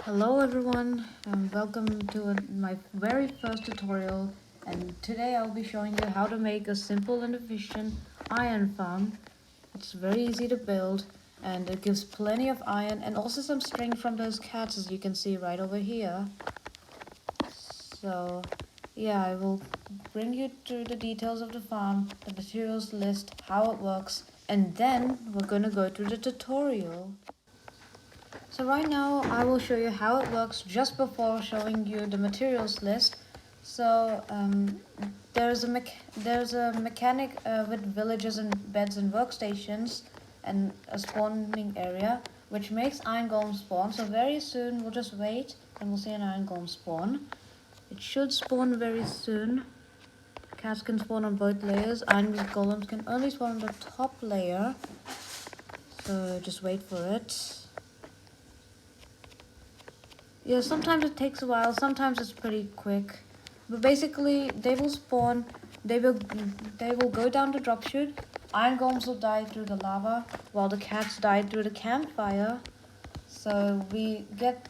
Hello everyone and welcome to my very first tutorial, and today I'll be showing you how to make a simple and efficient iron farm. It's very easy to build and it gives plenty of iron and also some string from those cats, as you can see right over here. So yeah, I will bring you through the details of the farm, the materials list, how it works, and then we're going to go through the tutorial. So right now I will show you how it works just before showing you the materials list. So there's a mechanic with villages and beds and workstations and a spawning area which makes iron golem spawn. So very soon we'll just wait and we'll see an iron golem spawn. It should spawn very soon. Cats can spawn on both layers. Iron golems can only spawn on the top layer. So just wait for it. Yeah, sometimes it takes a while, sometimes it's pretty quick. But basically, they will spawn, they will go down the drop chute. Iron golems will die through the lava, while the cats die through the campfire. So we get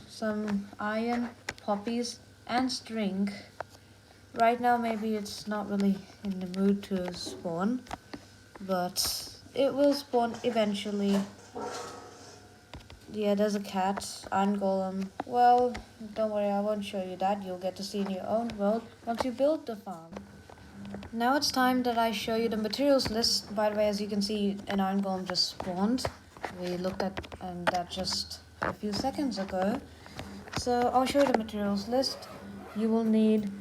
some iron, poppies, and string. Right now, maybe it's not really in the mood to spawn, but it will spawn eventually. Yeah, there's a cat, iron golem. Well, don't worry, I won't show you that. You'll get to see in your own world once you build the farm. Now it's time that I show you the materials list. By the way, as you can see, an iron golem just spawned. We looked at that just a few seconds ago. So I'll show you the materials list. You will need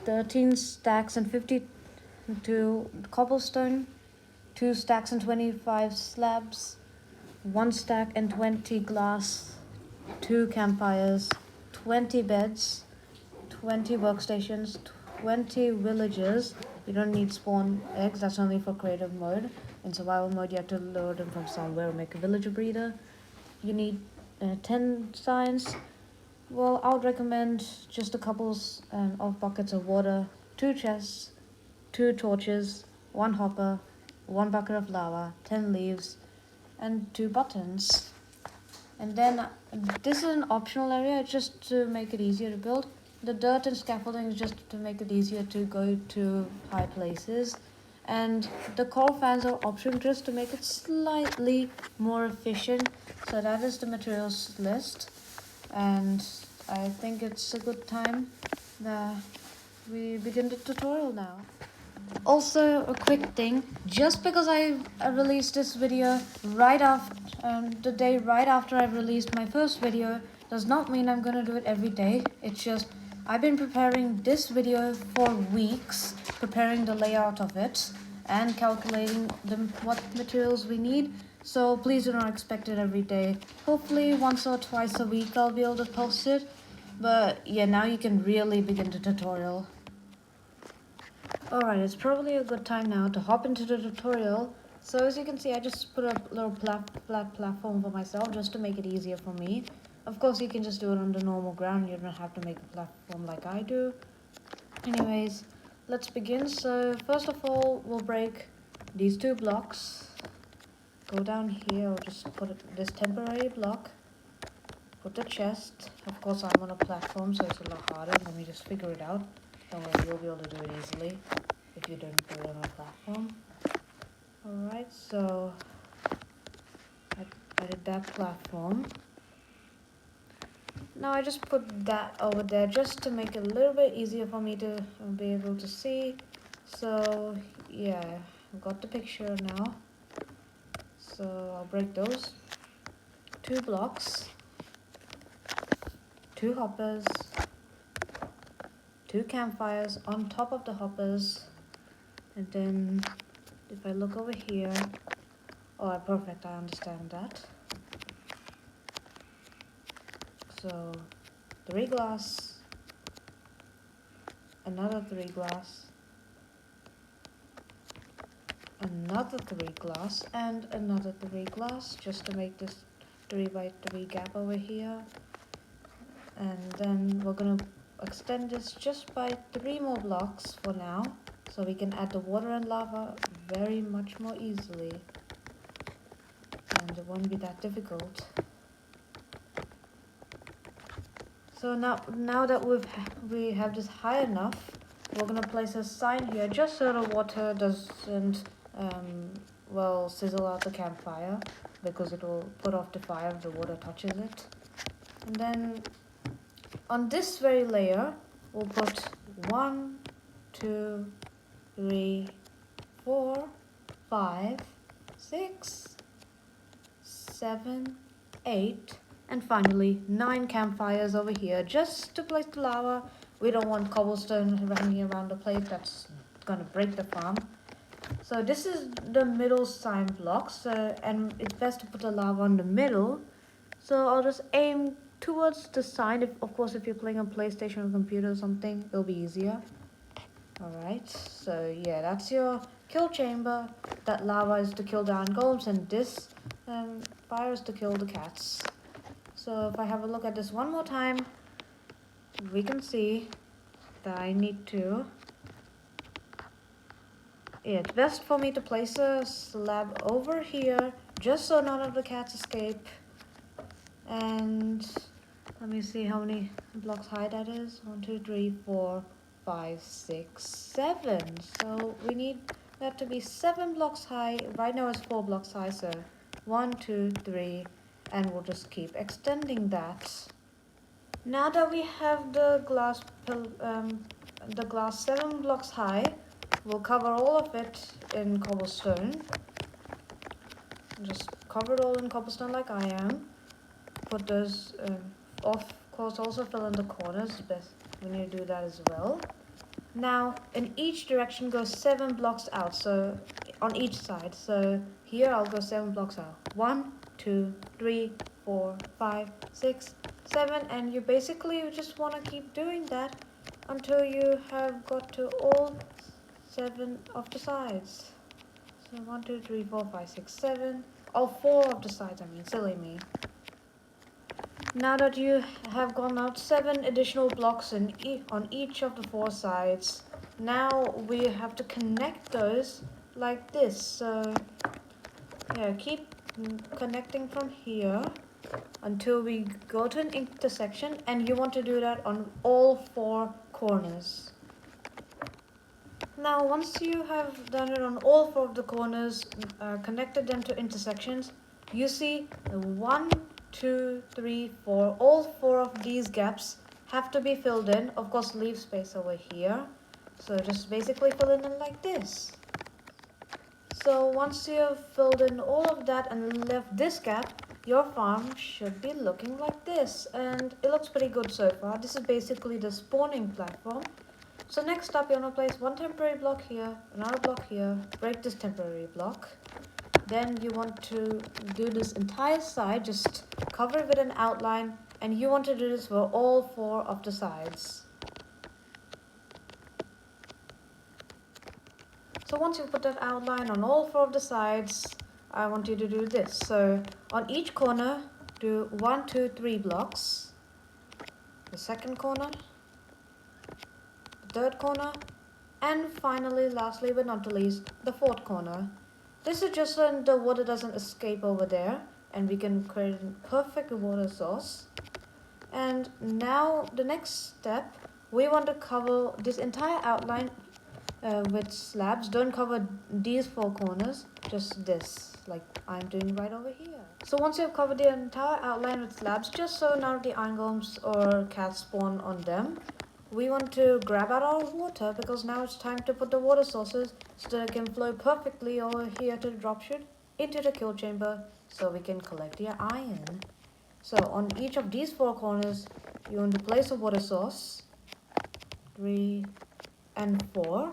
13 stacks and 52 cobblestone, 2 stacks and 25 slabs, 1 stack and 20 glass, 2 campfires, 20 beds, 20 workstations, 20 villagers. You don't need spawn eggs, that's only for creative mode. In survival mode, you have to lure them from somewhere or make a villager breeder. You need 10 signs. Well, I would recommend just a couple of buckets of water, 2 chests, 2 torches, 1 hopper, 1 bucket of lava, 10 leaves, and 2 buttons. And then this is an optional area just to make it easier to build. The dirt and scaffolding is just to make it easier to go to high places. And the coral fans are optional just to make it slightly more efficient. So that is the materials list. And I think it's a good time that we begin the tutorial now. Also, a quick thing, just because I released this video right after the day right after I released my first video does not mean I'm gonna do it every day. It's just I've been preparing this video for weeks, preparing the layout of it and calculating what materials we need. So please do not expect it every day. Hopefully once or twice a week I'll be able to post it. But yeah, now you can really begin the tutorial. Alright, it's probably a good time now to hop into the tutorial. So as you can see, I just put a little flat platform for myself just to make it easier for me. Of course, you can just do it on the normal ground. You don't have to make a platform like I do. Anyways, let's begin. So first of all, we'll break these 2 blocks. Go down here, or just put this temporary block. Put the chest. Of course, I'm on a platform, so it's a lot harder. Let me just figure it out. Don't worry, you'll be able to do it easily if you don't put it on a platform. Alright, so I did that platform. Now I just put that over there just to make it a little bit easier for me to be able to see. So yeah, I've got the picture now. So I'll break those 2 blocks, 2 hoppers, 2 campfires on top of the hoppers, and then if I look over here, oh perfect, I understand that. So 3 glass, another 3 glass, another 3 glass, and another 3 glass, just to make this 3 by 3 gap over here. And then we're gonna extend this just by 3 more blocks for now, so we can add the water and lava very much more easily, and it won't be that difficult. So now that we have this high enough, we're gonna place a sign here just so the water doesn't well sizzle out the campfire, because it will put off the fire if the water touches it. And then on this very layer, we'll put 1, 2, 3, 4, 5, 6, 7, 8, and finally 9 campfires over here just to place the lava. We don't want cobblestone hanging around the place, that's gonna break the farm. So this is the middle sign block, and it's best to put the lava on the middle. So I'll just aim towards the sign. Of course, if you're playing on PlayStation or computer or something, it'll be easier. Alright, so yeah, that's your kill chamber. That lava is to kill the iron golems, and this fire is to kill the cats. So if I have a look at this one more time, we can see that I need to... Yeah, it's best for me to place a slab over here, just so none of the cats escape. And let me see how many blocks high that is. 1, 2, 3, 4, 5, 6, 7. So we need that to be 7 blocks high. Right now it's 4 blocks high, so 1, 2, 3, and we'll just keep extending that. Now that we have the glass 7 blocks high, we'll cover all of it in cobblestone. Just cover it all in cobblestone like I am. Put those, of course, also fill in the corners. Best we need to do that as well. Now, in each direction go 7 blocks out, so on each side. So here I'll go 7 blocks out. 1, 2, 3, 4, 5, 6, 7, and you basically just want to keep doing that until you have got to all 7 of the sides. So 1, 2, 3, 4, 5, 6, 7. All 4 of the sides, I mean, silly me. Now that you have gone out 7 additional blocks on each of the 4 sides, now we have to connect those like this. So yeah, keep connecting from here until we go to an intersection, and you want to do that on all 4 corners. Now once you have done it on all 4 of the corners, connected them to intersections, you see 1, 2, 3, 4. All 4 of these gaps have to be filled in. Of course, leave space over here. So just basically fill it in like this. So once you have filled in all of that and left this gap, your farm should be looking like this. And it looks pretty good so far. This is basically the spawning platform. So next up, you want to place 1 temporary block here, another block here, break this temporary block. Then you want to do this entire side, just cover it with an outline, and you want to do this for all 4 of the sides. So once you put that outline on all 4 of the sides, I want you to do this. So on each corner, do 1, 2, 3 blocks. The second corner, the third corner, and finally, lastly but not least, the 4th corner. This is just so the water doesn't escape over there, and we can create a perfect water source. And now the next step, we want to cover this entire outline with slabs. Don't cover these 4 corners, just this, like I'm doing right over here. So once you've covered the entire outline with slabs, just so none of the iron golems or cats spawn on them, we want to grab out our water, because now it's time to put the water sources so that it can flow perfectly over here to the drop chute into the kill chamber, so we can collect the iron. So on each of these 4 corners, you want to place a water source, 3 and 4.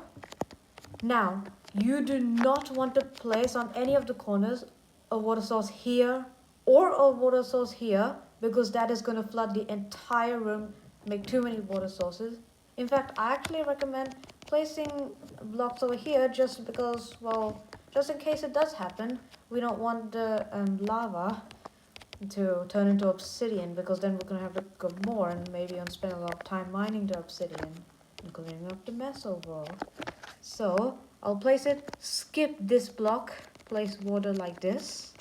Now, you do not want to place on any of the corners a water source here or a water source here, because that is going to flood the entire room, make too many water sources. In fact, I actually recommend placing blocks over here just because, well, just in case it does happen, we don't want the lava to turn into obsidian, because then we're going to have to go more and maybe spend a lot of time mining the obsidian and cleaning up the mess overall. So I'll place it, skip this block, place water like this,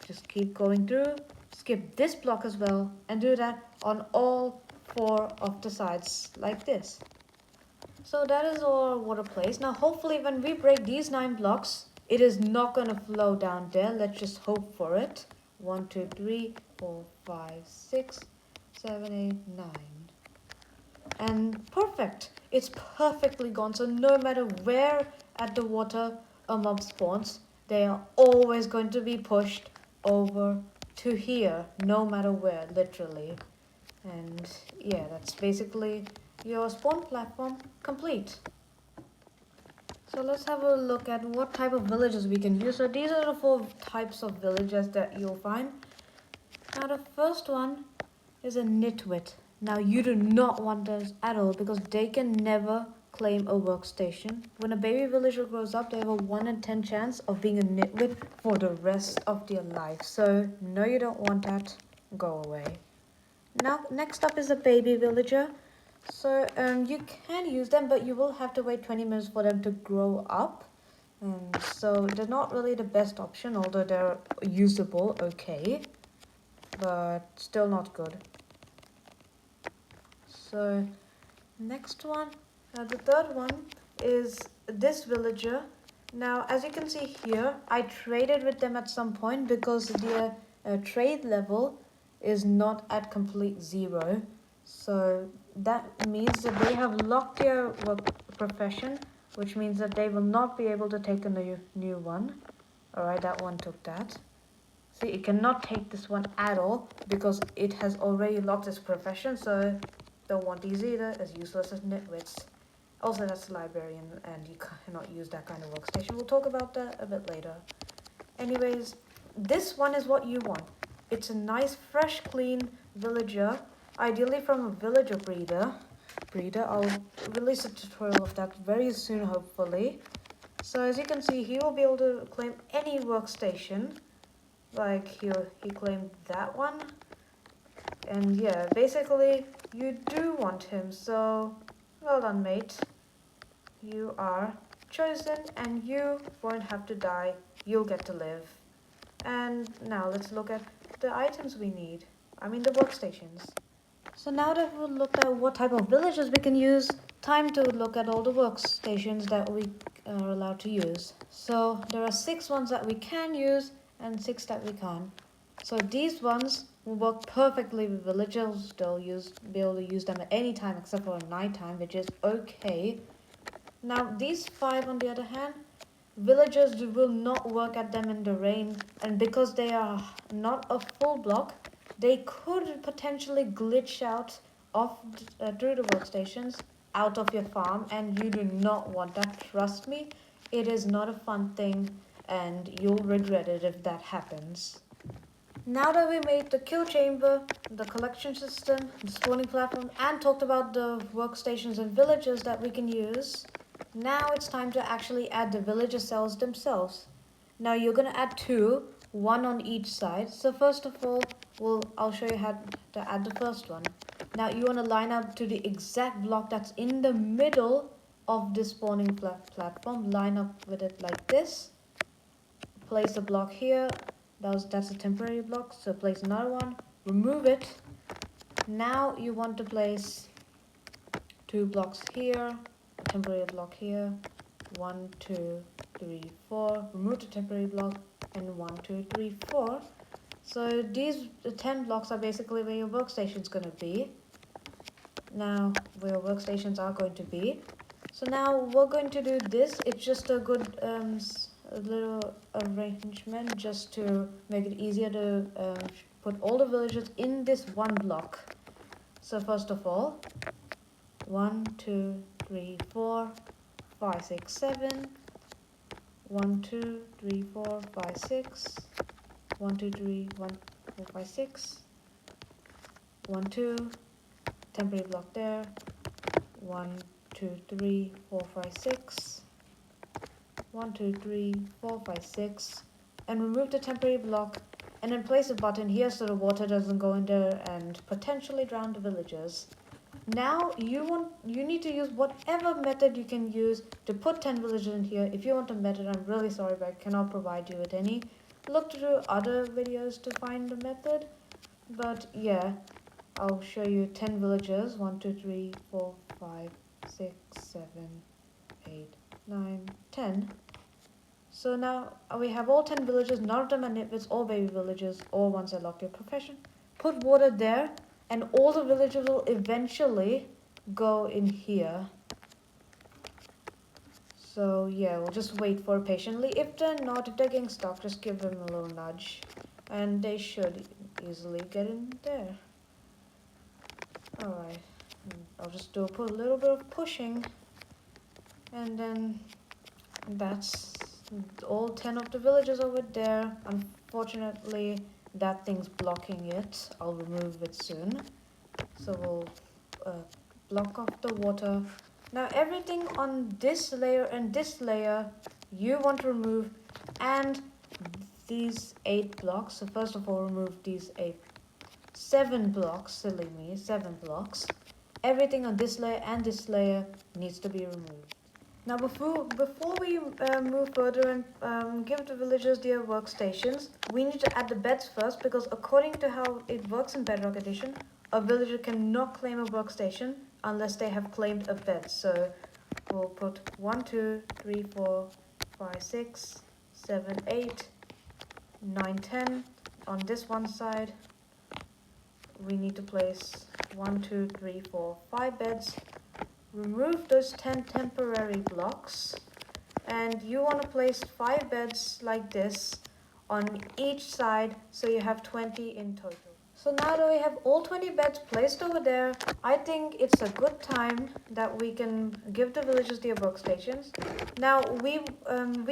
just keep going through, skip this block as well, and do that on all 4 of the sides like this. So that is our water place. Now hopefully when we break these 9 blocks, it is not going to flow down there. Let's just hope for it. 1, 2, 3, 4, 5, 6, 7, 8, 9. And perfect. It's perfectly gone. So no matter where at the water a mob spawns, they are always going to be pushed over to here, no matter where, literally. And yeah, that's basically your spawn platform complete. So let's have a look at what type of villages we can use. So these are the 4 types of villages that you'll find. Now the first one is a nitwit. Now you do not want those at all because they can never claim a workstation. When a baby villager grows up, they have a 1 in 10 chance of being a nitwit for the rest of their life. So no, you don't want that. Go away. Now next up is a baby villager. So you can use them, but you will have to wait 20 minutes for them to grow up. So they're not really the best option, although they're usable, okay, but still not good. So next one, the third one is this villager. Now as you can see here, I traded with them at some point because their trade level is not at complete 0. So that means that they have locked their profession, which means that they will not be able to take a new one. Alright, that one took that. See, it cannot take this one at all because it has already locked its profession, so don't want these either, as useless as nitwits. Also, that's the librarian, and you cannot use that kind of workstation. We'll talk about that a bit later. Anyways, this one is what you want. It's a nice, fresh, clean villager, ideally from a villager breeder. I'll release a tutorial of that very soon, hopefully. So as you can see, he will be able to claim any workstation. Like he claimed that one. And yeah, basically you do want him, so well done, mate. You are chosen and you won't have to die. You'll get to live. And now let's look at the items we need. I mean the workstations. So now that we've looked at what type of villages we can use, time to look at all the workstations that we are allowed to use. So there are 6 ones that we can use and 6 that we can't. So these ones will work perfectly with villagers. They'll be able to use them at any time except for nighttime, which is okay. Now these 5 on the other hand, villagers will not work at them in the rain, and because they are not a full block, they could potentially glitch out through the workstations out of your farm, and you do not want that. Trust me, it is not a fun thing and you'll regret it if that happens. Now that we made the kill chamber, the collection system, the spawning platform, and talked about the workstations and villages that we can use, now it's time to actually add the villager cells themselves. Now you're going to add 2, 1 on each side. So first of all, I'll show you how to add the first one. Now you want to line up to the exact block that's in the middle of the spawning platform. Line up with it like this. Place a block here. That's a temporary block, so place another one. Remove it. Now you want to place 2 blocks here, a temporary block here. 1, 2, 3, 4. Remove the temporary block, and 1, 2, 3, 4. So these 10 blocks are basically where your workstation's going to be. Now, where your workstations are going to be. So now we're going to do this. It's just a good a little arrangement just to make it easier to put all the villagers in this one block. So first of all, 1, 2, 3, 4, 5, 6, 7. 1, 2, 3, 4, 5, 6. 1, 2, 3, 1, 4, 5, 6. 1, 2. Temporary block there. 1, 2, 3, 4, 5, 6. 1, 2, 3, 4, 5, 6. And remove the temporary block. And then place a button here so the water doesn't go in there and potentially drown the villagers. Now you need to use whatever method you can use to put 10 villagers in here. If you want a method, I'm really sorry, but I cannot provide you with any. Look through other videos to find the method. But yeah, I'll show you 10 villagers. 1, 2, 3, 4, 5, 6, 7, 8, 9, 10. So now we have all 10 villages. None of them are nitwits or baby villages or ones that lock your profession. Put water there, and all the villages will eventually go in here. So yeah, we'll just wait for it patiently. If they're not, if they're getting stuck, just give them a little nudge, and they should easily get in there. Alright, I'll just put a little bit of pushing, and then that's all 10 of the villages over there. Unfortunately, that thing's blocking it. I'll remove it soon. So we'll block off the water. Now everything on this layer and this layer you want to remove, and these 8 blocks. So first of all, remove these 7 blocks, silly me, 7 blocks. Everything on this layer and this layer needs to be removed. Now before we move further and give the villagers their workstations, we need to add the beds first, because according to how it works in Bedrock Edition, a villager cannot claim a workstation unless they have claimed a bed. So we'll put 1, 2, 3, 4, 5, 6, 7, 8, 9, 10 on this one side. We need to place 1, 2, 3, 4, 5 beds. Remove those 10 temporary blocks, and you want to place 5 beds like this on each side, so you have 20 in total. So now that we have all 20 beds placed over there, I think it's a good time that we can give the villagers their workstations. Now we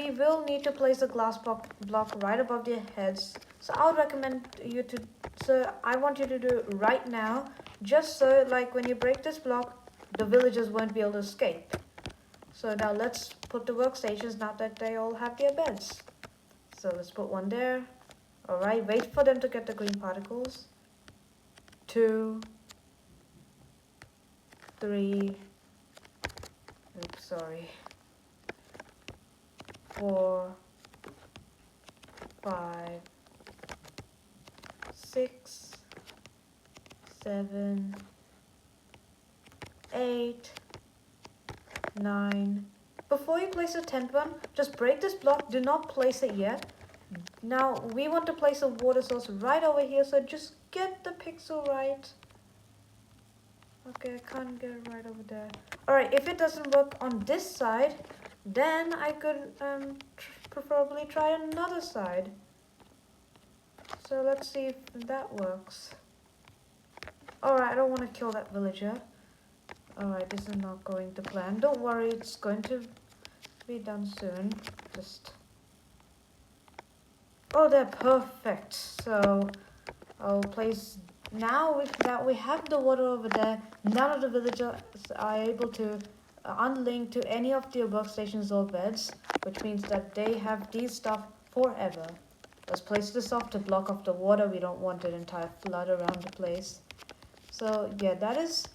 will need to place a glass block right above their heads. So I would recommend you to, I want you to do it right now, just so like when you break this block, the villagers won't be able to escape. So now let's put the workstations now that they all have their beds. So let's put one there. Alright, wait for them to get the green particles. 2, 3, oops, sorry. 4, 5, 6, 7, 8, 9. Before you place the 10th one, just break this block. Do not place it yet. Now we want to place a water source right over here, so just get the pixel right. Okay, I can't get it right over there. Alright, if it doesn't work on this side, then I could preferably try another side. So let's see if that works. Alright, I don't want to kill that villager. Alright, this is not going to plan. Don't worry, it's going to be done soon. Just... oh, they're perfect. So I'll place... now that we have the water over there, none of the villagers are able to unlink to any of their workstations or beds, which means that they have these stuff forever. Let's place this off to block off the water. We don't want an entire flood around the place. So yeah, that is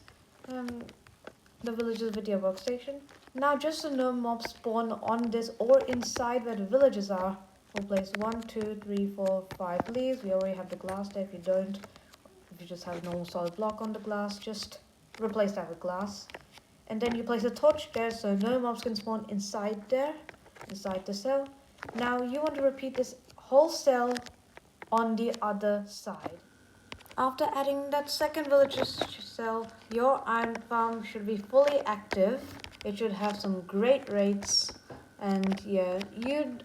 the villagers with their workstation. Now just so no mobs spawn on this or inside where the villagers are, we'll place 1, 2, 3, 4, 5 leaves. We already have the glass there. If you don't, if you just have a normal solid block on the glass, just replace that with glass. And then you place a torch there so no mobs can spawn inside there, inside the cell. Now you want to repeat this whole cell on the other side. After adding that second villager's cell, your iron farm should be fully active. It should have some great rates, and yeah, you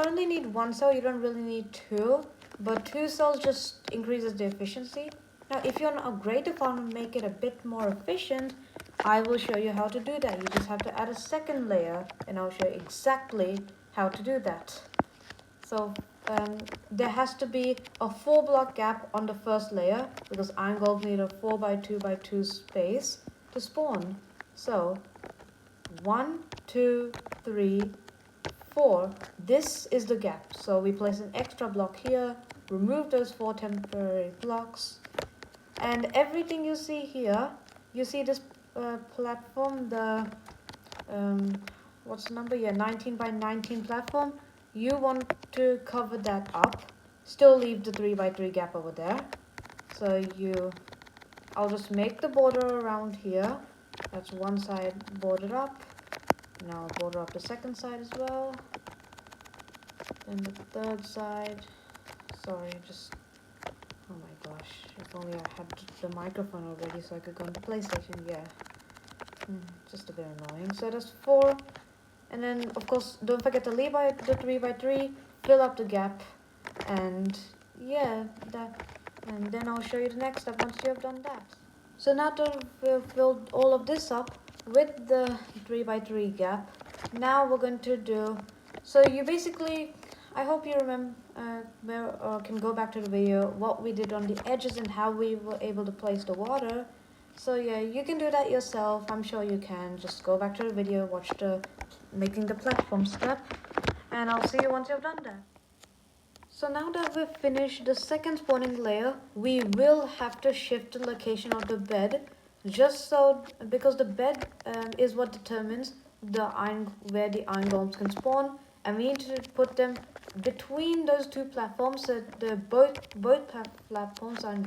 only need 1 cell, you don't really need 2, but 2 cells just increases the efficiency. Now if you want to upgrade the farm and make it a bit more efficient, I will show you how to do that. You just have to add a second layer, and I'll show you exactly how to do that. So there has to be a 4 block gap on the first layer, because iron golems need a 4 by 2 by 2 space to spawn. So 1, 2, 3, 4. This is the gap. So we place an extra block here, remove those 4 temporary blocks, and everything you see here, you see this platform, the what's the number? Yeah, 19 by 19 platform. You want to cover that up. Still leave the 3 by 3 gap over there. So you I'll just make the border around here. That's one side bordered up. Now I'll border up the second side as well. Then the third side. Sorry, just... Oh my gosh. If only I had the microphone already so I could go into PlayStation. Yeah. Just a bit annoying. So that's 4. And then, of course, don't forget to leave by the 3x3. Fill up the gap. And yeah, that... And then I'll show you the next step once you have done that. So now that we've filled all of this up with the 3x3 gap, now we're going to do... So you basically... I hope you remember, can go back to the video, what we did on the edges and how we were able to place the water. So yeah, you can do that yourself. I'm sure you can. Just go back to the video, watch the making the platform step, and I'll see you once you've done that. So now that we've finished the second spawning layer, we will have to shift the location of the bed, just so, because the bed is what determines where the iron golems can spawn, and we need to put them between those two platforms so that both platforms are in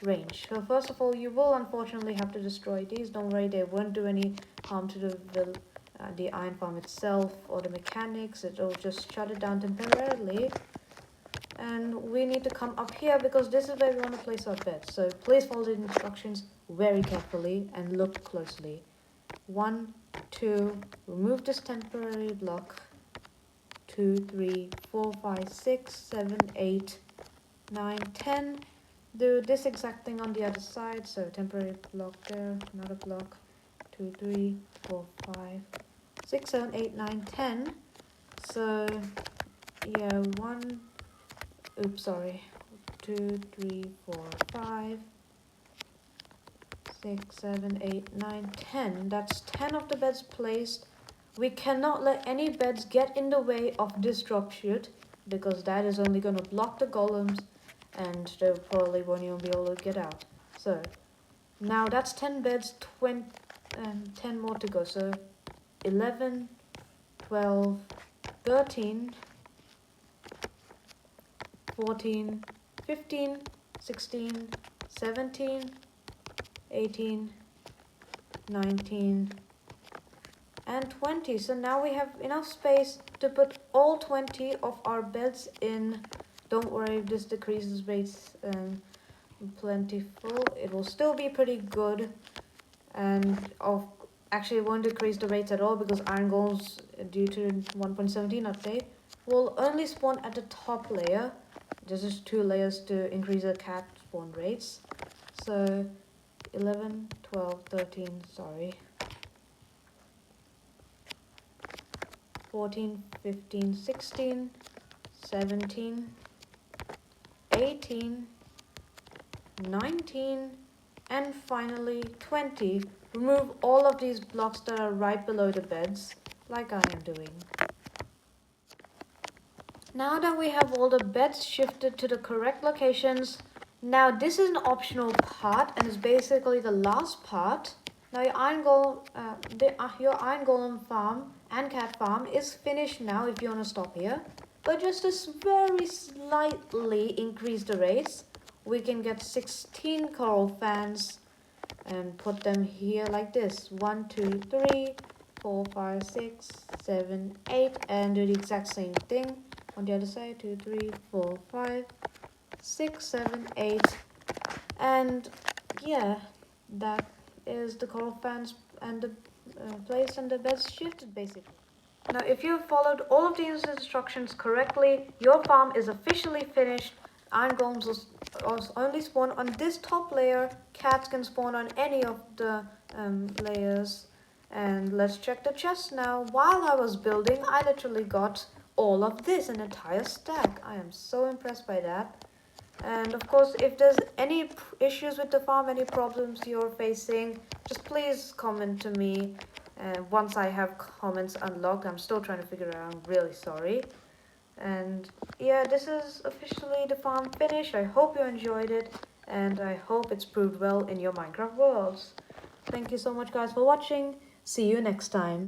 range. So first of all, you will unfortunately have to destroy these. Don't worry, they won't do any harm to the iron farm itself or the mechanics. It'll just shut it down temporarily. And we need to come up here because this is where we want to place our bed. So please follow the instructions very carefully and look closely. 1, 2, remove this temporary block. 2, 3, 4, 5, 6, 7, 8, 9, 10. Do this exact thing on the other side. So temporary block there, another block. 2, 3, 4, 5, 6, 7, 8, 9, 10. So yeah, 2, 3, 4, 5, 6, 7, 8, 9, 10. That's 10 of the beds placed. We cannot let any beds get in the way of this drop chute, because that is only going to block the golems and they probably won't even be able to get out. So now that's 10 beds, 10 more to go. So 11, 12, 13, 14, 15, 16, 17, 18, 19, and 20. So now we have enough space to put all 20 of our beds in. Don't worry if this decreases rates plentiful. It will still be pretty good, and actually it won't decrease the rates at all because iron golems, due to 1.17 update, will only spawn at the top layer. There's just 2 layers to increase the cat spawn rates. So 11, 12, 13, sorry. 14, 15, 16, 17, 18, 19, and finally 20. Remove all of these blocks that are right below the beds, like I am doing. Now that we have all the beds shifted to the correct locations, now this is an optional part and it's basically the last part. Now your iron golem farm and cat farm is finished now if you want to stop here. But just to very slightly increase the rates, we can get 16 coral fans and put them here like this. 1, 2, 3, 4, 5, 6, 7, 8, and do the exact same thing on the other side. 2, 3, 4, 5, 6, 7, 8, and yeah, that is the coral fans and the place and the beds shifted basically. Now if you followed all of these instructions correctly, your farm is officially finished. Iron golems will only spawn on this top layer. Cats can spawn on any of the layers. And let's check the chest now. While I was building, I literally got all of this, an entire stack. I am so impressed by that. And of course, if there's any issues with the farm, any problems you're facing, just please comment to me. Once I have comments unlocked, I'm still trying to figure it out. I'm really sorry. And yeah, this is officially the farm finished. I hope you enjoyed it, and I hope it's proved well in your Minecraft worlds. Thank you so much guys for watching. See you next time.